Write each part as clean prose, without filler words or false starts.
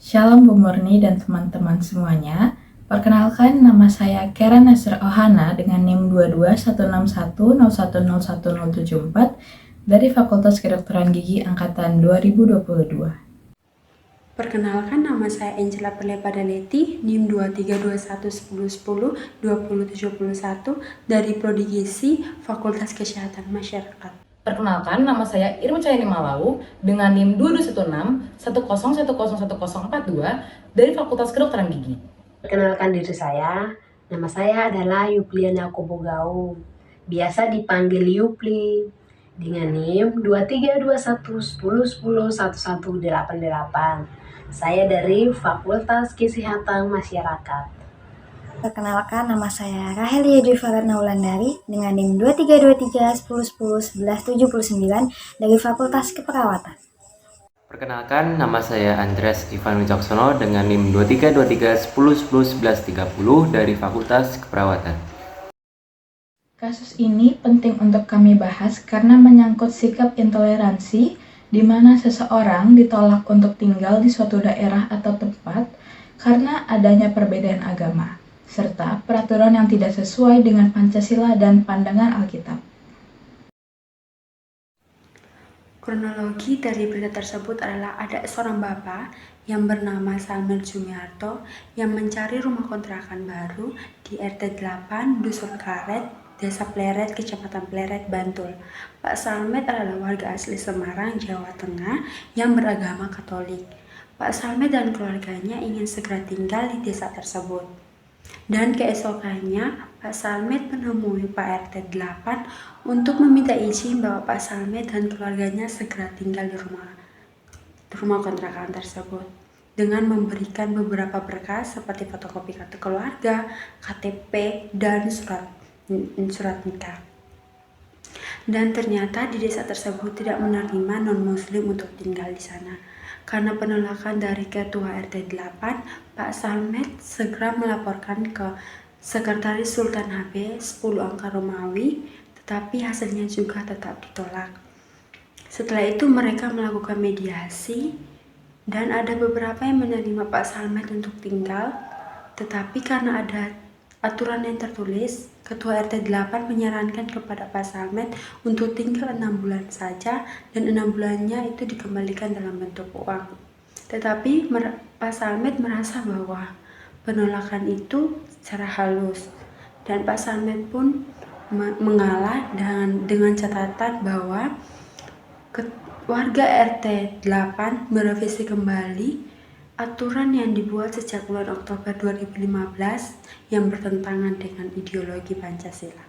Shalom Bu Murni dan teman-teman semuanya. Perkenalkan, nama saya Karen Nasr Ohana dengan NIM 22161010174 dari Fakultas Kedokteran Gigi Angkatan 2022. Perkenalkan, nama saya Angela Perlepadaleti, NIM 232110102071 dari Prodi Gizi Fakultas Kesehatan Masyarakat. Perkenalkan, nama saya Irma Cayani Malau dengan NIM 2216 dari Fakultas Kedokteran Gigi. Perkenalkan diri saya, nama saya adalah Yupliana Kobogau, biasa dipanggil Yupli, dengan NIM 232110101188. Saya dari Fakultas Kesehatan Masyarakat. Perkenalkan, nama saya Rahelia Dwi Naulandari dengan NIM 232310101179 dari Fakultas Keperawatan. Perkenalkan, nama saya Andreas Ivan Wicaksono dengan NIM 232310101130 dari Fakultas Keperawatan. Kasus ini penting untuk kami bahas karena menyangkut sikap intoleransi di mana seseorang ditolak untuk tinggal di suatu daerah atau tempat karena adanya perbedaan agama, serta peraturan yang tidak sesuai dengan Pancasila dan pandangan Alkitab. Kronologi dari berita tersebut adalah ada seorang bapak yang bernama Salmer Jumiarto yang mencari rumah kontrakan baru di RT 8 Dusun Karet, Desa Pleret, Kecamatan Pleret, Bantul. Pak Salmet adalah warga asli Semarang, Jawa Tengah yang beragama Katolik. Pak Salmet dan keluarganya ingin segera tinggal di desa tersebut. Dan keesokannya, Pak Salmet menemui Pak RT 8 untuk meminta izin bahwa Pak Salmet dan keluarganya segera tinggal di rumah kontrakan tersebut dengan memberikan beberapa berkas seperti fotokopi kartu keluarga, KTP, dan surat nikah. Dan ternyata di desa tersebut tidak menerima non-muslim untuk tinggal di sana. Karena penolakan dari Ketua RT 8, Pak Salmet segera melaporkan ke Sekretaris Sultan HB 10 Angka Romawi, tetapi hasilnya juga tetap ditolak. Setelah itu mereka melakukan mediasi dan ada beberapa yang menerima Pak Salmet untuk tinggal, tetapi karena ada aturan yang tertulis, Ketua RT 8 menyarankan kepada Pak Salmet untuk tinggal 6 bulan saja dan 6 bulannya itu dikembalikan dalam bentuk uang. Tetapi Pak Salmet merasa bahwa penolakan itu secara halus dan Pak Salmet pun mengalah dengan catatan bahwa warga RT 8 merevisi kembali aturan yang dibuat sejak bulan Oktober 2015 yang bertentangan dengan ideologi Pancasila.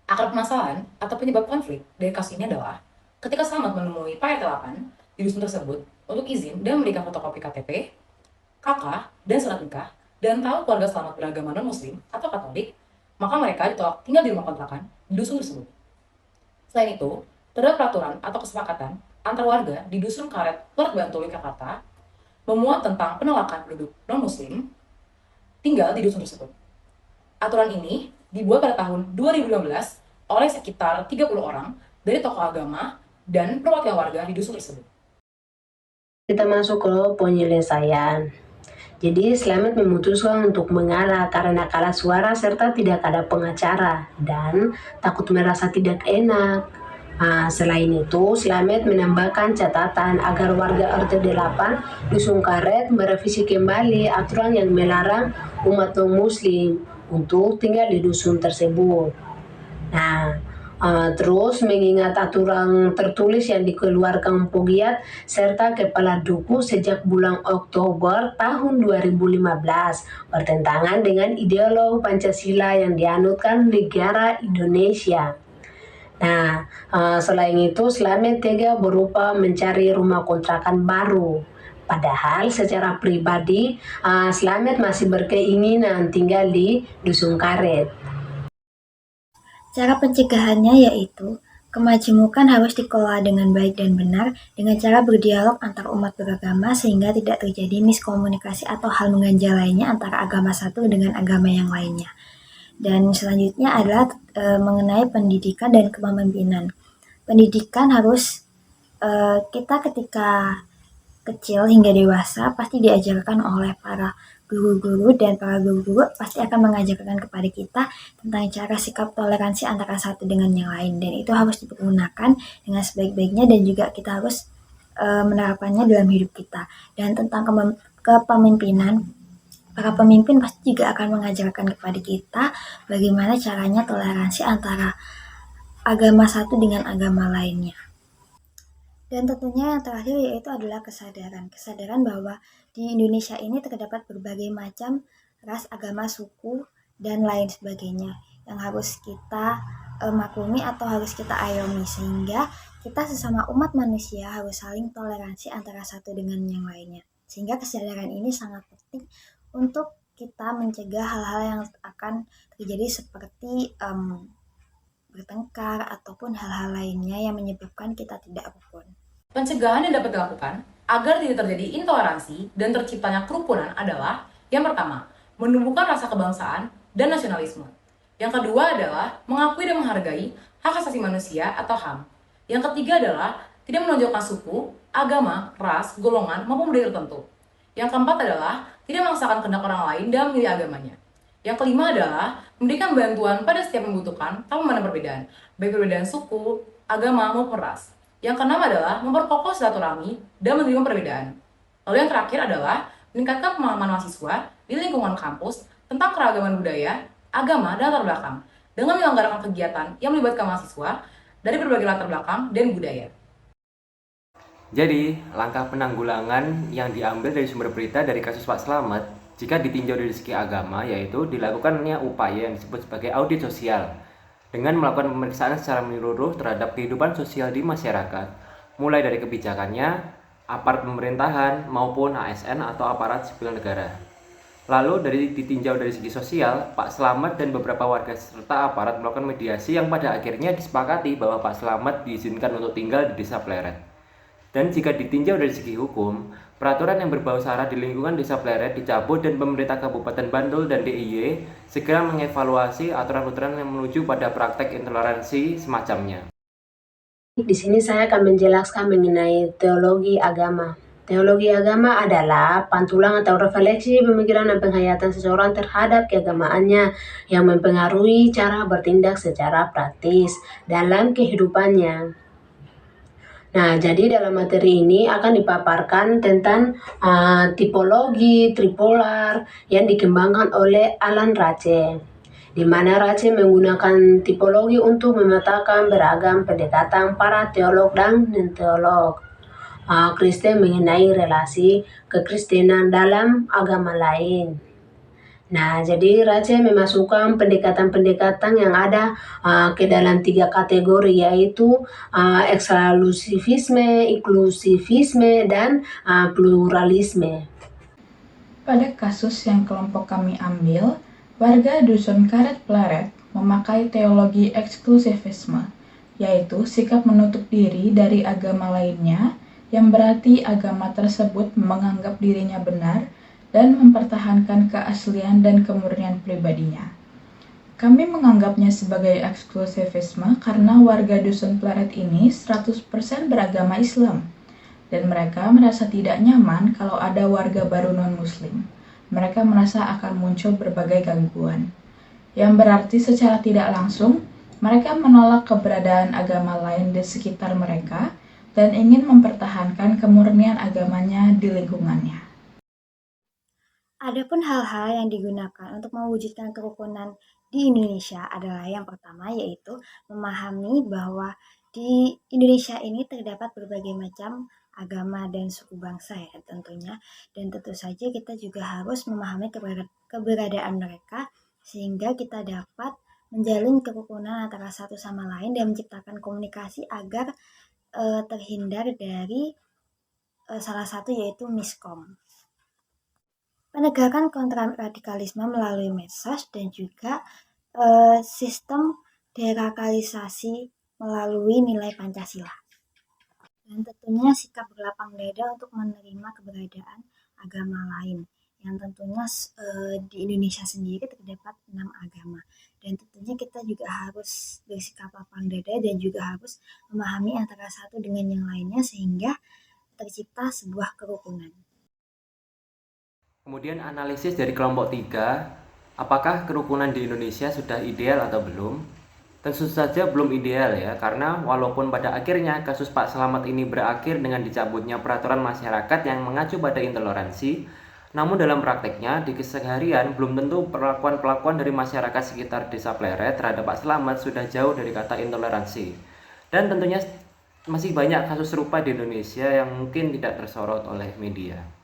Akar permasalahan atau penyebab konflik dari kasus ini adalah ketika Slamet menemui Pak RT 8 di dusun tersebut untuk izin dan memberikan fotokopi KTP, KK, dan surat nikah, dan tahu keluarga Slamet beragama non-muslim atau Katolik, maka mereka ditolak tinggal di rumah kontrakan di dusun tersebut. Selain itu, terdapat peraturan atau kesepakatan antar warga di dusun Karet, Pleret, Bantul, Jakarta memuat tentang penolakan penduduk non-muslim tinggal di dusun tersebut. Aturan ini dibuat pada tahun 2015 oleh sekitar 30 orang dari tokoh agama dan perwakilan warga di dusun tersebut. Kita masuk ke penyelesaian. Jadi Slamet memutuskan untuk mengalah karena kalah suara serta tidak ada pengacara dan takut merasa tidak enak. Selain itu, Slamet menambahkan catatan agar warga RT 8 Dusun Karet merevisi kembali aturan yang melarang umat non-muslim untuk tinggal di dusun tersebut. Terus mengingat aturan tertulis yang dikeluarkan Pogiat serta Kepala Duku sejak bulan Oktober tahun 2015 bertentangan dengan ideologi Pancasila yang dianutkan negara Indonesia. Selain itu, Slamet tega berupa mencari rumah kontrakan baru. Padahal secara pribadi, Slamet masih berkeinginan tinggal di Dusun Karet. Cara pencegahannya yaitu kemajemukan harus dikelola dengan baik dan benar dengan cara berdialog antar umat beragama sehingga tidak terjadi miskomunikasi atau hal mengganjal lainnya antara agama satu dengan agama yang lainnya. Dan selanjutnya adalah mengenai pendidikan dan kepemimpinan. Pendidikan harus kita ketika kecil hingga dewasa pasti diajarkan oleh para guru-guru, dan para guru-guru pasti akan mengajarkan kepada kita tentang cara sikap toleransi antara satu dengan yang lain, dan itu harus dipergunakan dengan sebaik-baiknya dan juga kita harus menerapkannya dalam hidup kita. Dan tentang kepemimpinan, para pemimpin pasti juga akan mengajarkan kepada kita bagaimana caranya toleransi antara agama satu dengan agama lainnya. Dan tentunya yang terakhir yaitu adalah kesadaran bahwa di Indonesia ini terdapat berbagai macam ras, agama, suku, dan lain sebagainya yang harus kita maklumi atau harus kita ayomi, sehingga kita sesama umat manusia harus saling toleransi antara satu dengan yang lainnya. Sehingga kesadaran ini sangat penting untuk kita mencegah hal-hal yang akan terjadi seperti bertengkar ataupun hal-hal lainnya yang menyebabkan kita tidak rukun. Pencegahan yang dapat dilakukan agar tidak terjadi intoleransi dan terciptanya kerukunan adalah yang pertama, menumbuhkan rasa kebangsaan dan nasionalisme. Yang kedua adalah mengakui dan menghargai hak asasi manusia atau HAM. Yang ketiga adalah tidak menonjolkan suku, agama, ras, golongan, maupun budaya tertentu. Yang keempat adalah tidak memaksakan kehendak orang lain dalam memilih agamanya. Yang kelima adalah memberikan bantuan pada setiap membutuhkan tanpa memandang perbedaan, baik perbedaan suku, agama, maupun ras. Yang keenam adalah memperkokoh silaturahmi dan menerima perbedaan. Lalu yang terakhir adalah meningkatkan pemahaman mahasiswa di lingkungan kampus tentang keragaman budaya, agama, dan latar belakang dengan menyelenggarakan kegiatan yang melibatkan mahasiswa dari berbagai latar belakang dan budaya. Jadi, langkah penanggulangan yang diambil dari sumber berita dari kasus Pak Slamet jika ditinjau dari segi agama yaitu dilakukannya upaya yang disebut sebagai audit sosial dengan melakukan pemeriksaan secara menyeluruh terhadap kehidupan sosial di masyarakat, mulai dari kebijakannya, aparat pemerintahan, maupun ASN atau aparat sipil negara. Lalu ditinjau dari segi sosial, Pak Slamet dan beberapa warga serta aparat melakukan mediasi yang pada akhirnya disepakati bahwa Pak Slamet diizinkan untuk tinggal di Desa Pleret. Dan jika ditinjau dari segi hukum, peraturan yang berbau sara di lingkungan Desa Pleret dicabut dan pemerintah Kabupaten Bantul dan DIY segera mengevaluasi aturan-aturan yang menuju pada praktek intoleransi semacamnya. Di sini saya akan menjelaskan mengenai teologi agama. Teologi agama adalah pantulan atau refleksi pemikiran dan penghayatan seseorang terhadap keagamaannya yang mempengaruhi cara bertindak secara praktis dalam kehidupannya. Nah, jadi dalam materi ini akan dipaparkan tentang tipologi tripolar yang dikembangkan oleh Alan Rache, di mana Rache menggunakan tipologi untuk memetakan beragam pendekatan para teolog dan non-teolog Kristen mengenai relasi kekristenan dalam agama lain. Nah, jadi Rache memasukkan pendekatan-pendekatan yang ada ke dalam 3 kategori, yaitu eksklusivisme, inklusivisme, dan pluralisme. Pada kasus yang kelompok kami ambil, warga Dusun Karet Pleret memakai teologi eksklusivisme, yaitu sikap menutup diri dari agama lainnya, yang berarti agama tersebut menganggap dirinya benar dan mempertahankan keaslian dan kemurnian pribadinya. Kami menganggapnya sebagai eksklusivisme karena warga Dusun Pleret ini 100% beragama Islam, dan mereka merasa tidak nyaman kalau ada warga baru non-muslim. Mereka merasa akan muncul berbagai gangguan, yang berarti secara tidak langsung mereka menolak keberadaan agama lain di sekitar mereka dan ingin mempertahankan kemurnian agamanya di lingkungannya. Adapun hal-hal yang digunakan untuk mewujudkan kerukunan di Indonesia adalah yang pertama, yaitu memahami bahwa di Indonesia ini terdapat berbagai macam agama dan suku bangsa ya tentunya, dan tentu saja kita juga harus memahami keberadaan mereka sehingga kita dapat menjalin kerukunan antara satu sama lain dan menciptakan komunikasi agar terhindar dari salah satu yaitu miskom. Penegakan kontraradikalisme melalui medsos dan juga sistem deradikalisasi melalui nilai Pancasila. Dan tentunya sikap berlapang dada untuk menerima keberadaan agama lain, yang tentunya di Indonesia sendiri terdapat 6 agama. Dan tentunya kita juga harus bersikap lapang dada dan juga harus memahami antara satu dengan yang lainnya sehingga tercipta sebuah kerukunan. Kemudian analisis dari kelompok 3, apakah kerukunan di Indonesia sudah ideal atau belum? Tentu saja belum ideal ya, karena walaupun pada akhirnya kasus Pak Slamet ini berakhir dengan dicabutnya peraturan masyarakat yang mengacu pada intoleransi, namun dalam prakteknya di keseharian belum tentu perlakuan-perlakuan dari masyarakat sekitar Desa Pleret terhadap Pak Slamet sudah jauh dari kata intoleransi. Dan tentunya masih banyak kasus serupa di Indonesia yang mungkin tidak tersorot oleh media.